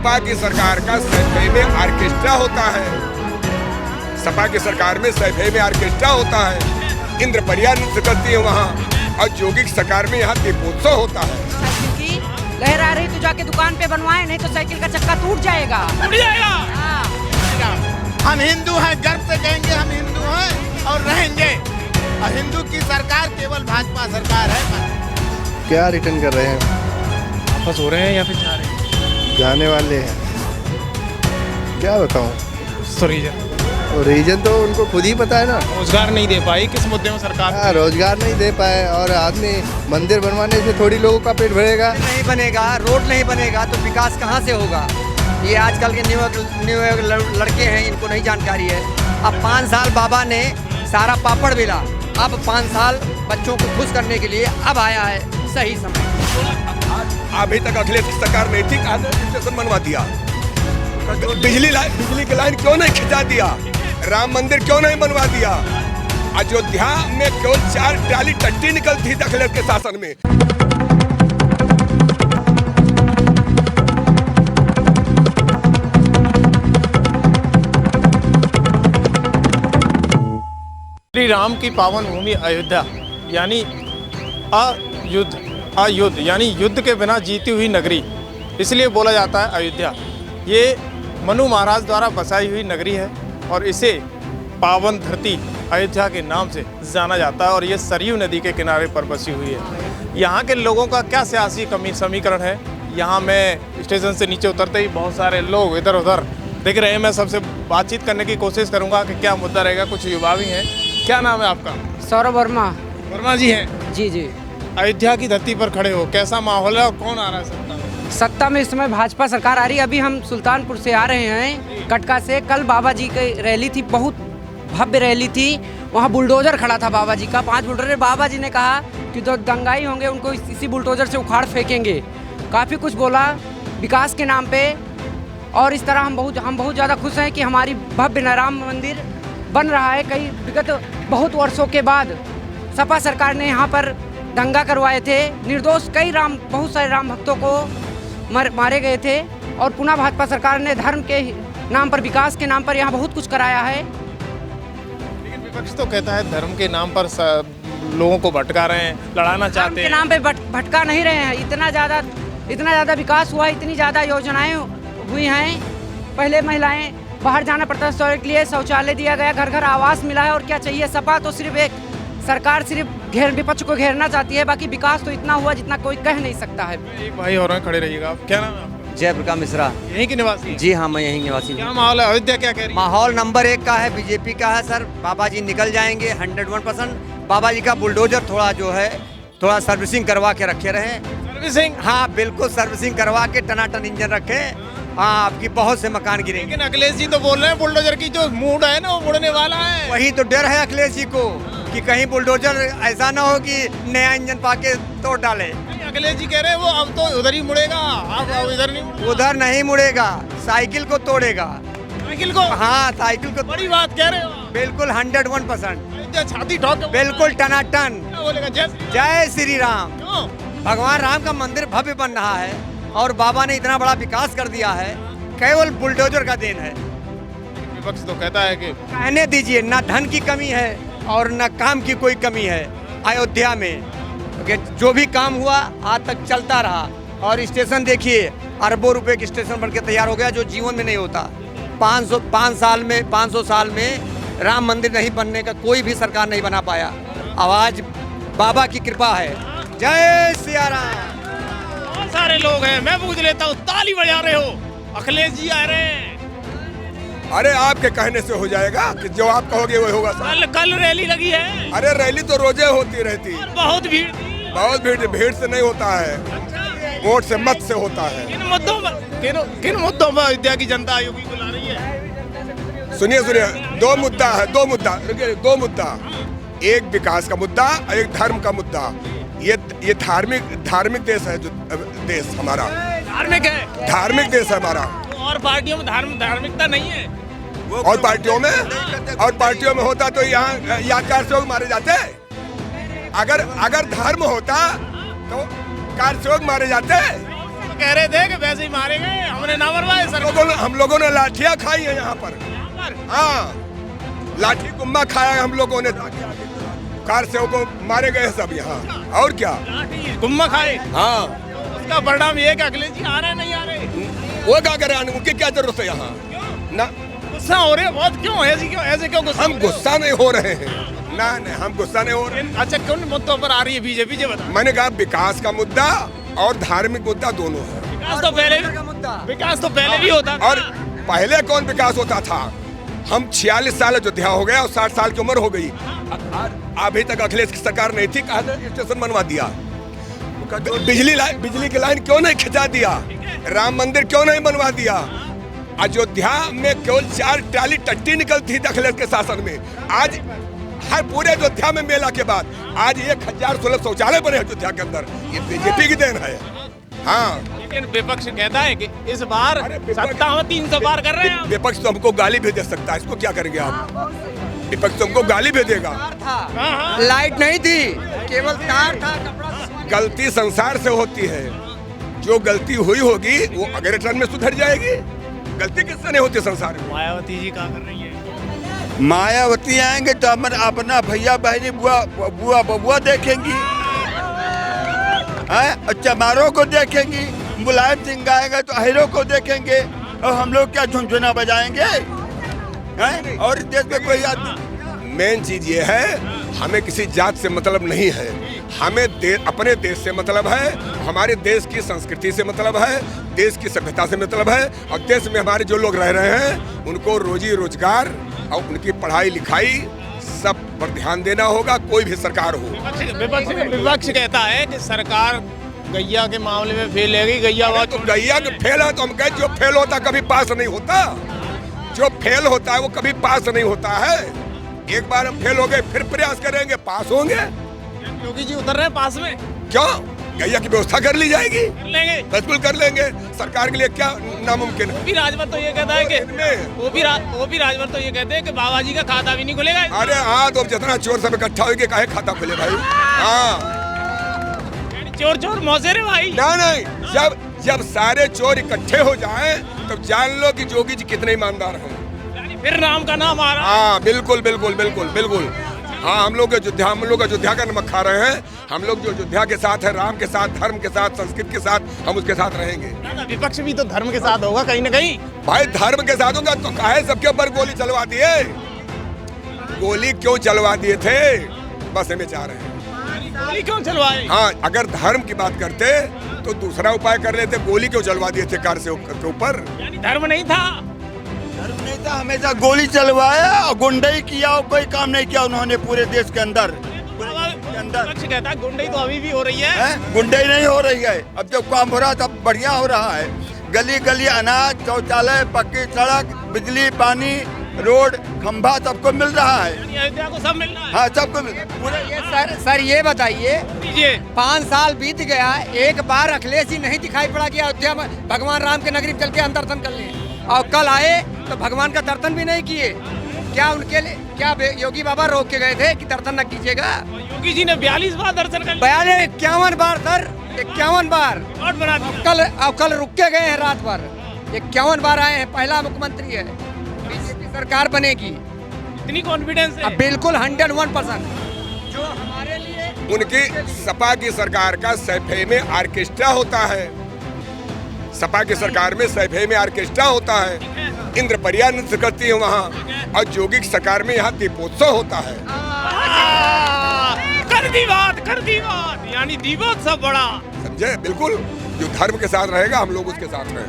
सपा की सरकार का सैफई में ऑर्केस्ट्रा होता है। सपा की सरकार में सैफई में ऑर्केस्ट्रा होता है। इंद्रप्रिया नृत्य करती है वहाँ, और जोगी की सरकार में यहाँ दीपोत्सव होता है। साइकिल की लहर आ रही तो जाके दुकान पे बनवाए, नहीं तो साइकिल का चक्का टूट जाएगा। हम हिंदू हैं, गर्व से कहेंगे हम हिंदू हैं और रहेंगे। और हिंदू की सरकार केवल भाजपा सरकार है। क्या रिटर्न कर रहे हैं? वापस हो रहे हैं या फिर जा रहे हैं? जाने वाले हैं। क्या बताऊं? रीजन तो उनको खुद ही पता है ना। रोजगार नहीं दे पाई, किस मुद्दे में सरकार? रोजगार नहीं दे पाए, और आदमी मंदिर बनवाने से थोड़ी लोगों का पेट भरेगा। नहीं बनेगा, रोड नहीं बनेगा तो विकास कहाँ से होगा? ये आजकल के न्यू लड़के हैं, इनको नहीं जानकारी है। अब 5 साल बाबा ने सारा पापड़ बेला, अब 5 साल बच्चों को खुश करने के लिए अब आया है सही समय। अभी तक अखिलेश की सरकार नहीं थी, कहा स्टेशन बनवा दिया। बिजली की लाइन क्यों नहीं खिंचा दिया? राम मंदिर क्यों नहीं बनवा दिया? अयोध्या में केवल 4 ट्राली टट्टी निकलती थी अखिलेश के शासन में। श्री राम की पावन भूमि अयोध्या यानी अयुद्ध यानी युद्ध के बिना जीती हुई नगरी, इसलिए बोला जाता है अयोध्या। ये मनु महाराज द्वारा बसाई हुई नगरी है और इसे पावन धरती अयोध्या के नाम से जाना जाता है, और ये सरयू नदी के किनारे पर बसी हुई है। यहाँ के लोगों का क्या सियासी समीकरण है? यहाँ मैं स्टेशन से नीचे उतरते ही बहुत सारे लोग इधर उधर दिख रहे हैं। मैं सबसे बातचीत करने की कोशिश करूँगा कि क्या मुद्दा रहेगा। कुछ युवा भी हैं। क्या नाम है आपका? सौरभ वर्मा। वर्मा जी हैं? जी जी। अयोध्या की धरती पर खड़े हो, कैसा माहौल है और कौन आ रहा है सत्ता में? सत्ता में इस समय भाजपा सरकार आ रही है। अभी हम सुल्तानपुर से आ रहे हैं, कटका से। कल बाबा जी की रैली थी, बहुत भव्य रैली थी। वहाँ बुलडोजर खड़ा था बाबा जी का, 5 बुलडोजर। बाबा जी ने कहा कि जो दंगाई होंगे उनको इसी बुलडोजर से उखाड़ फेंकेंगे। काफ़ी कुछ बोला विकास के नाम पे, और इस तरह हम बहुत ज़्यादा खुश हैं कि हमारी भव्य राम मंदिर बन रहा है। कई विगत बहुत वर्षों के बाद सपा सरकार ने यहाँ पर दंगा करवाए थे, निर्दोष बहुत सारे राम भक्तों को मारे गए थे, और पुनः भाजपा सरकार ने धर्म के नाम पर, विकास के नाम पर यहाँ बहुत कुछ कराया है। लेकिन विपक्ष तो कहता है धर्म के नाम पर लोगों को भटका रहे हैं, लड़ाना चाहते हैं। धर्म के नाम पे भटका नहीं रहे हैं। इतना ज़्यादा विकास हुआ, इतनी ज़्यादा योजनाएं हुई हैं। पहले महिलाएं बाहर जाना पड़ता है शौचालय के लिए, शौचालय दिया गया, घर घर आवास मिला है। और क्या चाहिए? सपा तो सिर्फ एक सरकार सिर्फ विपक्ष को घेरना चाहती है, बाकी विकास तो इतना हुआ जितना कोई कह नहीं सकता है। एक भाई और खड़े रहिएगा। आप क्या नाम है आपका? जयप्रकाश मिश्रा। यहीं के निवासी? जी हाँ, मैं यहीं निवासी हूँ। क्या माहौल है? अयोध्या क्या कह रही है? माहौल नंबर 1 का है, बीजेपी का है सर। बाबा जी निकल जाएंगे 101%। बाबा जी का बुलडोजर थोड़ा सर्विसिंग करवा के रखे रहे। सर्विसिंग? हाँ बिल्कुल, सर्विसिंग करवा के टनाटन इंजन रखे। हाँ, आपकी बहुत से मकान गिरेंगे। लेकिन अखिलेश जी तो बोल रहे हैं बुलडोजर की जो मूड है ना वो मुड़ने वाला है। वही तो डर है अखिलेश जी को कि कहीं बुलडोजर ऐसा ना हो कि नया इंजन पाके तोड़ डाले। अखिलेश जी कह रहे हैं वो अब तो उधर ही मुड़ेगा, अब इधर नहीं मुड़ेगा। उधर नहीं मुड़ेगा, साइकिल को तोड़ेगा। साइकिल को? हाँ, साइकिल को। बड़ी बात कह रहे हो। बिल्कुल 101%। छाती ठोक बिल्कुल टनाटन। बोलेगा जय श्री राम। क्यों? भगवान राम का मंदिर भव्य बन रहा है, और बाबा ने इतना बड़ा विकास कर दिया है, केवल बुलडोजर का देन है। विपक्ष तो कहता है कि कहने दीजिए, ना धन की कमी है और न काम की कोई कमी है अयोध्या में। जो भी काम हुआ आज तक चलता रहा, और स्टेशन देखिए अरबों रुपए के स्टेशन बनके तैयार हो गया, जो जीवन में नहीं होता। 500 साल में राम मंदिर नहीं बनने का कोई भी सरकार नहीं बना पाया। आज बाबा की कृपा है। जय सिया राम। बहुत सारे लोग हैं, मैं पूछ लेता हूँ, ताली बजा रहे हो, अखिलेश जी आ रहे हैं। अरे आपके कहने से हो जाएगा कि जो आप कहोगे वही होगा। कल रैली लगी है। अरे रैली तो रोजे होती रहती। बहुत भीड़ भीड़ से नहीं होता है, वोट से मत से होता है। किन मुद्दों पर अयोध्या की जनता आयोग को बुला रही है? सुनिए, 2 मुद्दा है। 2 मुद्दा, एक विकास का मुद्दा, एक धर्म का मुद्दा। ये धार्मिक देश है, जो देश हमारा धार्मिक देश है हमारा। और पार्टियों में धार्मिकता नहीं है। और पार्टियों में होता तो यहाँ यादगार से लोग मारे जाते। अगर धर्म होता तो कार से लोग मारे जाते। कह रहे थे कि वैसे ही मारे गए, हमने ना मरवाए सर। हम लोगों ने लाठियां खाई है यहाँ पर। हाँ, लाठी गुम्मा खाया है हम लोगों ने। कार से को मारे गए सब यहाँ, और क्या गुम्मा खाए। हाँ, उसका परिणाम ये कि अखिलेश जी आ रहे नहीं आ रहे। वो क्या करे, उनकी क्या जरूरत है यहाँ ना। गुस्सा हो रहे हैं बहुत, क्यों ऐसे क्यों गुस्सा? हम गुस्सा नहीं हो रहे हैं ना, नहीं हम गुस्सा नहीं हो रहे। अच्छा, कौन मुद्दों पर आ रही है बीजेपी? जो बता। मैंने कहा विकास का मुद्दा और धार्मिक मुद्दा दोनों है। विकास तो पहले भी होता था। और पहले कौन विकास होता था? हम 46 साल अयोध्या हो गया और 60 साल की उम्र हो गई, अभी तक अखिलेश की सरकार नहीं थी। कहा स्टेशन बनवा दिया, बिजली की लाइन क्यों नहीं खिंचा दिया, राम मंदिर क्यों नहीं बनवा दिया। अयोध्या में केवल 4 ट्राली टट्टी निकलती थी अखिलेश के शासन में। आज हर पूरे अयोध्या में मेला के बाद आज 1016 शौचालय बने अयोध्या के अंदर। ये बीजेपी की देन है। हाँ, लेकिन विपक्ष कहता है कि इस बार सत्ता में 300 पार कर रहे हैं। विपक्ष तो हमको गाली भी दे सकता है, इसको क्या करेंगे आप? विपक्ष तो हमको गाली भी देगा। लाइट नहीं थी, केवल तार था, कपड़ा। गलती संसार से होती है, जो गलती हुई होगी वो अगले टर्म में सुधर जाएगी। गलती किससे नहीं होती संसार में? मायावती जी क्या कर रही है? मायावती आएंगे तो अपना भैया बहनी बुआ बबुआ देखेंगी, चमारों को देखेंगी। मुलायम सिंह आएगा तो अहिरों को देखेंगे, और हम लोग क्या झुनझुना बजाएंगे? और देश में कोई आदमी। मेन चीज ये है, हमें किसी जात से मतलब नहीं है, हमें अपने देश से मतलब है, हमारे देश की संस्कृति से मतलब है, देश की सभ्यता से मतलब है। और देश में हमारे जो लोग रह रहे हैं उनको रोजी रोजगार और उनकी पढ़ाई लिखाई सब पर ध्यान देना होगा, कोई भी सरकार हो। विपक्ष कहता है कि सरकार गैया के मामले में फेल है। गैया तो गैया के फेल है तो हम कहें जो फेल होता कभी पास नहीं होता। जो फेल होता है वो कभी पास नहीं होता है। एक बार हम फेल हो गए फिर प्रयास करेंगे, पास होंगे। योगी जी उतर रहे हैं पास में, क्यों? गैया की व्यवस्था कर ली जाएगी, कर लेंगे, बिल्कुल कर लेंगे। सरकार के लिए क्या नामुमकिन है? वो भी राजभर तो ये कहता है कि वो भी राजभर तो ये कहते हैं कि बाबा जी का खाता भी नहीं खुलेगा। अरे हाँ, तो जितना चोर सब इकट्ठा होगी काहे खाता खुले भाई? हाँ, चोर मौसेरे भाई। नहीं, जब सारे चोर इकट्ठे हो जाएं तब जान लो कि जोगी जी कितने ईमानदार हैं। फिर राम का नाम आ रहा है। हाँ, बिल्कुल बिल्कुल बिल्कुल बिल्कुल। हाँ, हम लोग अयोध्या का नमक खा रहे हैं। हम लोग जो अयोध्या के साथ है, राम के साथ, धर्म के साथ, संस्कृति के साथ, हम उसके साथ रहेंगे। विपक्ष भी तो धर्म के साथ होगा कहीं न कहीं। भाई धर्म के साथ होगा तो काहे सबके ऊपर गोली चलवा दिए? गोली क्यों चलवा दिए थे? बस हमें चाह रहे हैं गोली क्यों चलवाए? हाँ, अगर धर्म की बात करते तो दूसरा उपाय कर लेते। गोली क्यों चलवा दिए थे कार से ऊपर? धर्म नहीं था, हमेशा गोली चलवाया और गुंडई किया और कोई काम नहीं किया उन्होंने पूरे देश के अंदर। विपक्ष कहता है गुंडई तो अभी भी हो रही है। गुंडई नहीं हो रही है, अब जब काम हो रहा है तब बढ़िया हो रहा है। गली गली अनाज, शौचालय, पक्की सड़क, बिजली, पानी, रोड, खंभा सबको मिल रहा है। अयोध्या को सब मिल रहा है। हाँ, सबको पूरा ये सर ये बताइए, 5 साल बीत गया, एक बार अखिलेश जी नहीं दिखाई पड़ा कि अयोध्या में भगवान राम के नगरी चल के हम दर्शन कर लें, और कल आए तो भगवान का दर्शन भी नहीं किए। क्या उनके लिए क्या योगी बाबा रोक के गए थे कि दर्शन न कीजिएगा? योगी जी ने 42 बार दर्शन कर लिया। 51 बार सर, 51 बार। बना दिया। कल रुक के गए हैं रात भर, 51 बार आए हैं। पहला मुख्यमंत्री है, बीजेपी सरकार बनेगी। इतनी कॉन्फिडेंस है? बिल्कुल 101%। जो हमारे लिए उनकी सपा की सरकार का सैफे में ऑर्केस्ट्रा होता है। सपा की सरकार में सैफे में ऑर्केस्ट्रा होता है, इंद्रप्रिया नृत्य करती है वहाँ, और जोगी की सरकार में यहाँ दीपोत्सव होता है। कर दी बात, यानी दीपोत्सव बड़ा, समझे? बिल्कुल, जो धर्म के साथ रहेगा हम लोग उसके साथ हैं।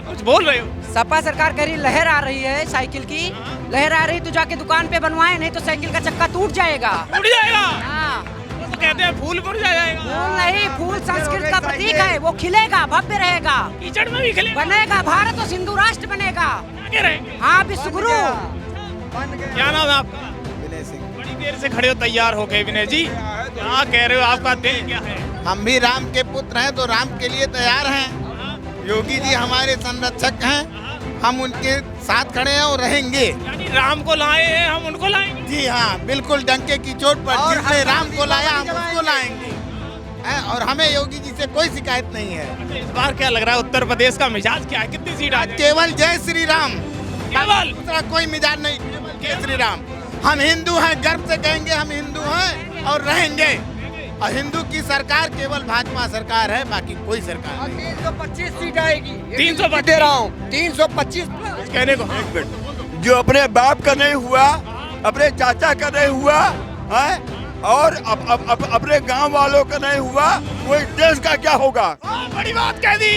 कुछ बोल रहे हो? सपा सरकार कह रही लहर आ रही है, साइकिल की लहर आ रही, तो जाके दुकान पे बनवाए, नहीं तो साइकिल का चक्का टूट जाएगा। टूट जाएगा? हाँ, तो कहते हैं फूल मुरझा जाएगा। फूल नहीं, फूल संस्कृत का प्रतीक है, वो खिलेगा, भव्य रहेगा, कीचड़ में भी खिलेगा, बनेगा, भारत और सिंधु राष्ट्र बनेगा। आगे रहेंगे। हाँ, विश्वगुरु। क्या नाम है आपका? विनय सिंह। बड़ी देर से खड़े हो, तैयार हो गए विनय जी, क्या कह रहे हो? आपका दिल क्या है? हम भी राम के पुत्र हैं तो राम के लिए तैयार हैं। योगी जी हमारे संरक्षक हैं, हम उनके साथ खड़े हैं और रहेंगे। यानी राम को लाए हैं, हम उनको लाएंगे। जी हाँ, बिल्कुल, डंके की चोट पर जिसने राम को लाया हम उसको लाएंगे। और हमें योगी जी से कोई शिकायत नहीं है। अच्छा, इस बार क्या लग रहा है उत्तर प्रदेश का मिजाज क्या है? कितनी सीट आ जाएगी? केवल जय श्री राम, केवल दूसरा कोई मिजाज नहीं, केवल जय श्री राम। हम हिंदू हैं, गर्व से कहेंगे हम हिंदू हैं और रहेंगे। और हिंदू की सरकार केवल भाजपा सरकार है, बाकी कोई सरकार नहीं। 325 सीट आएगी। 325 दे रहा हूँ, 325 कहने को जो अपने बाप का नहीं हुआ, अपने चाचा का नहीं हुआ है, और अपने गांव वालों का नहीं हुआ, वो इस देश का क्या होगा? बड़ी बात कह दी,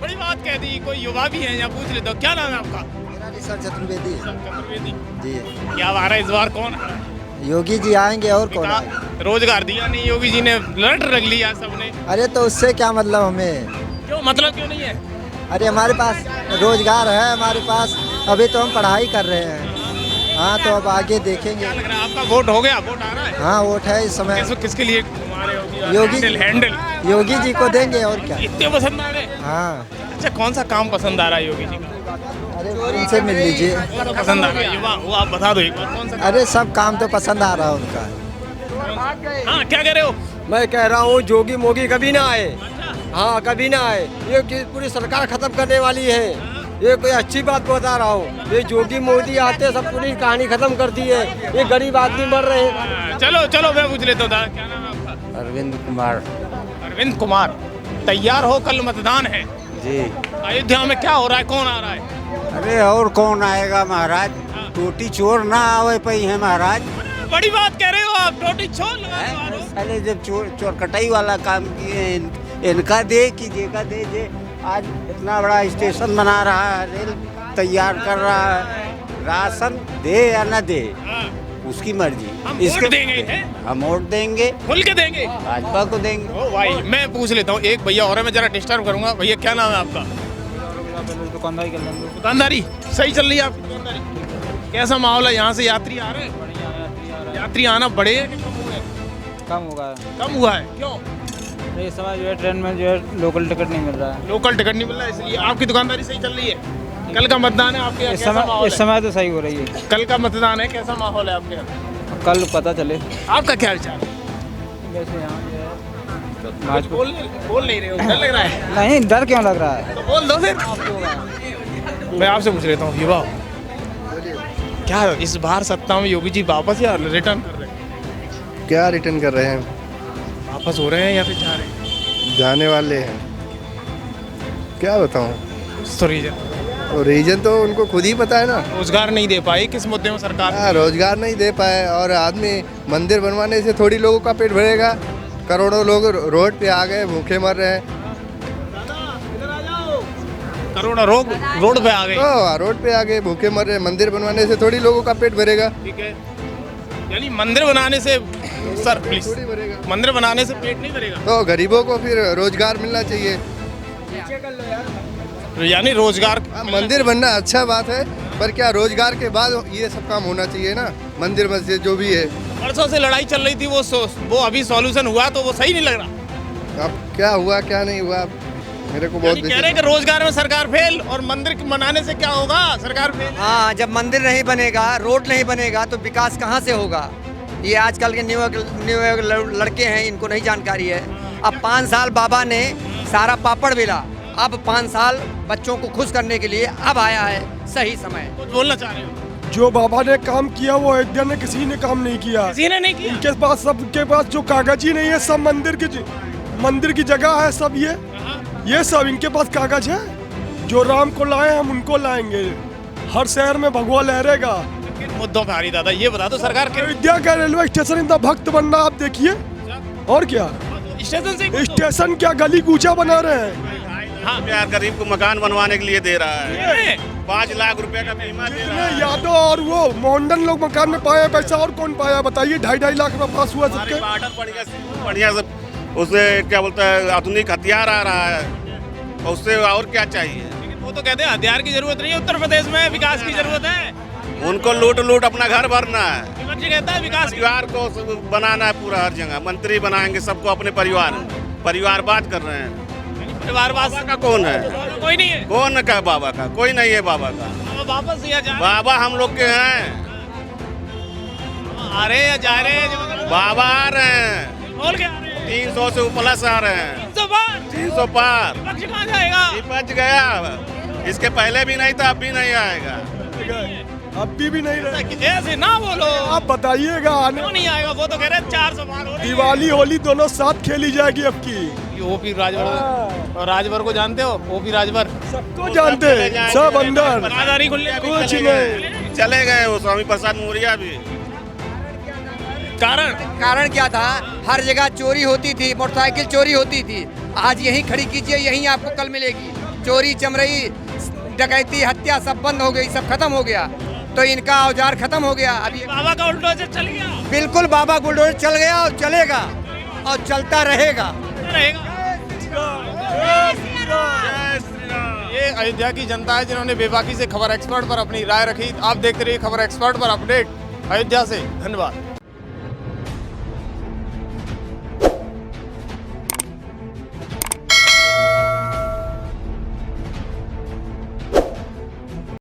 बड़ी बात कह दी। कोई युवा भी है यहाँ, पूछ लेता हूँ, क्या नाम है आपका? मेरा निशान चतुर्वेदी है चतुर्वेदी जी। क्या आ रहा है इस बार? कौन आ रहा है? योगी जी आएंगे और कौन आएगा? रोजगार दिया नहीं योगी जी ने, लट रख लिया सबने। अरे तो उससे क्या मतलब हमें? क्यों मतलब क्यों नहीं है? अरे हमारे पास रोजगार है, हमारे पास अभी तो हम पढ़ाई कर रहे हैं। हाँ तो अब आगे देखेंगे। क्या लग रहा है आपका वोट हो गया? वोट आ रहा है? हाँ वोट है इस समय। किसके लिए तुम्हारे योगी हैंडल योगी जी को देंगे और क्या। इतने पसंद आ रहे? हाँ। अच्छा, कौन सा काम पसंद आ रहा है योगी जी का? अरे उनसे मिल लीजिए। कौन सा पसंद आ रहा है? युवा वो आप बता दो एक बार, कौन सा? अरे सब काम तो पसंद आ रहा है उनका। हाँ, क्या कह रहे हो? मैं कह रहा हूँ जोगी मोगी कभी ना आए। हाँ कभी ना आए, ये पूरी सरकार खत्म करने वाली है। ये कोई अच्छी बात बता रहा हूँ। ये जोगी मोदी आते सब पूरी कहानी खत्म कर दी है। ये गरीब आदमी मर रहे हैं। चलो चलो, मैं पूछ लेता हूँ दादा, क्या नाम है आपका? अरविंद कुमार अरविंद कुमार। तैयार हो, कल मतदान है जी। अयोध्या में। क्या हो रहा है? कौन आ रहा है? अरे और कौन आएगा महाराज? टोटी चोर ना आवे पई है महाराज। बड़ी बात कह रहे हो आप, टोटी छोड़ लगा दो। पहले जब चोर कटाई वाला काम किए, इनका दे कि जेका दे जे। आज इतना बड़ा स्टेशन बना रहा है, रेल तैयार कर रहा है, राशन दे या न दे उसकी मर्जी। हम वोट देंगे, हम वोट देंगे, खुल के देंगे, भाजपा को देंगे। ओ भाई, मैं पूछ लेता हूँ, एक भैया और है, मैं जरा डिस्टर्ब करूंगा। भैया क्या नाम है आपका? दुकानदारी सही चल रही है आपकी दुकानदारी? कैसा माहौल है यहाँ से? यात्री आ रहे हैं? यात्री आना बढ़े हैं कि कम हुए हैं? कम हुआ है। क्यों? इस समय जो है ट्रेन में जो है लोकल टिकट नहीं मिल रहा है। लोकल टिकट नहीं मिल रहा है, इसलिए आपकी दुकानदारी सही चल रही है। कल का मतदान है आपके यहाँ, कैसा माहौल है? इस समय तो सही हो रही है। कल का मतदान है, कैसा माहौल है आपके यहाँ? कल पता चले। आपका क्या विचार है? वैसे यहाँ जो है बोल नहीं रहे हो, डर लग रहा है? नहीं, डर क्यों लग रहा है? तो बोल दो फिर। मैं आपसे पूछ लेता हूँ, युवा क्या इस बार सत्ता में योगी जी वापस या रिटर्न कर रहे हैं? क्या रिटर्न कर रहे हैं? वापस हो रहे हैं या फिर जा रहे हैं? जाने वाले हैं। क्या बताऊं? तो रीजन, और रीजन तो उनको खुद ही पता है ना। रोजगार नहीं दे पाई, किस मुद्दे में सरकार? रोजगार नहीं दे पाए, और आदमी मंदिर बनवाने से थोड़ी लोगों का पेट भरेगा। करोड़ों लोग रोड पे आ गए, भूखे मर रहे हैं। करोड़ों लोग रोड पे आ गए। रोड पे आ गए, भूखे मर रहे हैं। मंदिर बनवाने से थोड़ी लोगों का पेट भरेगा। ठीक है, यानी मंदिर बनाने से सर प्लीज, थोड़ी भरेगा। मंदिर बनाने से पेट नहीं भरेगा। तो गरीबों को फिर रोजगार मिलना चाहिए। यानी रोजगार, मंदिर बनना अच्छा बात है, पर क्या रोजगार के बाद ये सब काम होना चाहिए ना। मंदिर मस्जिद जो भी है। परसों से लड़ाई चल रही थी, वो अभी सॉल्यूशन हुआ तो वो सही नहीं लग रहा। अब क्या हुआ क्या नहीं हुआ, मेरे को बहुत कह रहे हैं कि रोजगार में सरकार फेल, और मंदिर बनाने से क्या होगा? सरकार फेल। हाँ, जब मंदिर नहीं बनेगा, रोड नहीं बनेगा तो विकास कहाँ से होगा? ये आजकल के न्यू लड़के हैं, इनको नहीं जानकारी है। अब 5 साल बाबा ने सारा पापड़ बेला, अब 5 साल बच्चों को खुश करने के लिए अब आया है सही समय। कुछ बोलना चाह रहे हो? जो बाबा ने काम किया वो अयोध्या में किसी ने काम नहीं किया। किसी ने नहीं किया। इनके पास, सबके पास जो कागज ही नहीं है, सब मंदिर की जगह है सब। ये सब इनके पास कागज है। जो राम को लाए हम उनको लाएंगे। हर शहर में भगवा लहरेगा। किन मुद्दों पे आ रही दादा, ये बता दो। सरकार के अयोध्या का रेलवे स्टेशन इतना भक्त बन रहा, आप देखिए। और क्या स्टेशन क्या गली कूचा बना रहे हैं। हाँ, यार गरीब को मकान बनवाने के लिए दे रहा है। 5 लाख रुपए का बीमा दे रहा है। यादव और वो मोहन लोग मकान में पाया पैसा, और कौन पाया बताइए? 2.5 लाख रुपए पास हुआ सबके। बढ़िया से उससे क्या बोलता है, आधुनिक हथियार आ रहा है, और उससे और क्या चाहिए? लेकिन वो तो कहते हैं हथियार की जरूरत नहीं है, उत्तर प्रदेश में विकास की जरूरत है। उनको लूट अपना घर भरना है। कहता है विकास परिवार को बनाना है पूरा, हर जगह मंत्री बनाएंगे सबको अपने परिवारवाद कर रहे हैं। परिवारवाद का कौन है? कोई नहीं है। कौन का बाबा का? कोई नहीं है बाबा का। वापस बाबा हम लोग के हैं। आ रहे हैं, जा रहे हैं, बाबा आ रहे हैं। बोल के आ रहे हैं। 300 से प्लस आ रहे हैं। 300 पार। विपक्ष कहाँ जाएगा? विपक्ष गया, इसके पहले भी नहीं था, अब भी नहीं आएगा। अब भी नहीं रहे। ऐसे ना बोलो, आप बताइएगा आने क्यों नहीं आएगा? वो तो कह रहे 400 पार हो रही है। दिवाली होली दोनों साथ खेली जाएगी अब की। ओपी राजभर और राजभर को जानते हो? ओपी राजभर सबको जानते हैं, सब अंदर बाजारी खुले कुछ नहीं। चले गए वो स्वामी प्रसाद मौर्य भी। कारण क्या था? हर जगह चोरी होती थी, मोटरसाइकिल चोरी होती थी। आज यहीं खड़ी कीजिए, यहीं आपको कल मिलेगी। चोरी चमरई डकैती हत्या सब बंद हो गई, सब खत्म हो गया। तो इनका औजार खत्म हो गया। अभी बाबा का बुलडोजर चल गया। बिल्कुल बाबा बुलडोजर चल गया और चलेगा और चलता रहेगा। ये अयोध्या की जनता है जिन्होंने बेबाकी से खबर एक्सपर्ट पर अपनी राय रखी। आप देखते रहिए खबर एक्सपर्ट पर अपडेट अयोध्या से। धन्यवाद।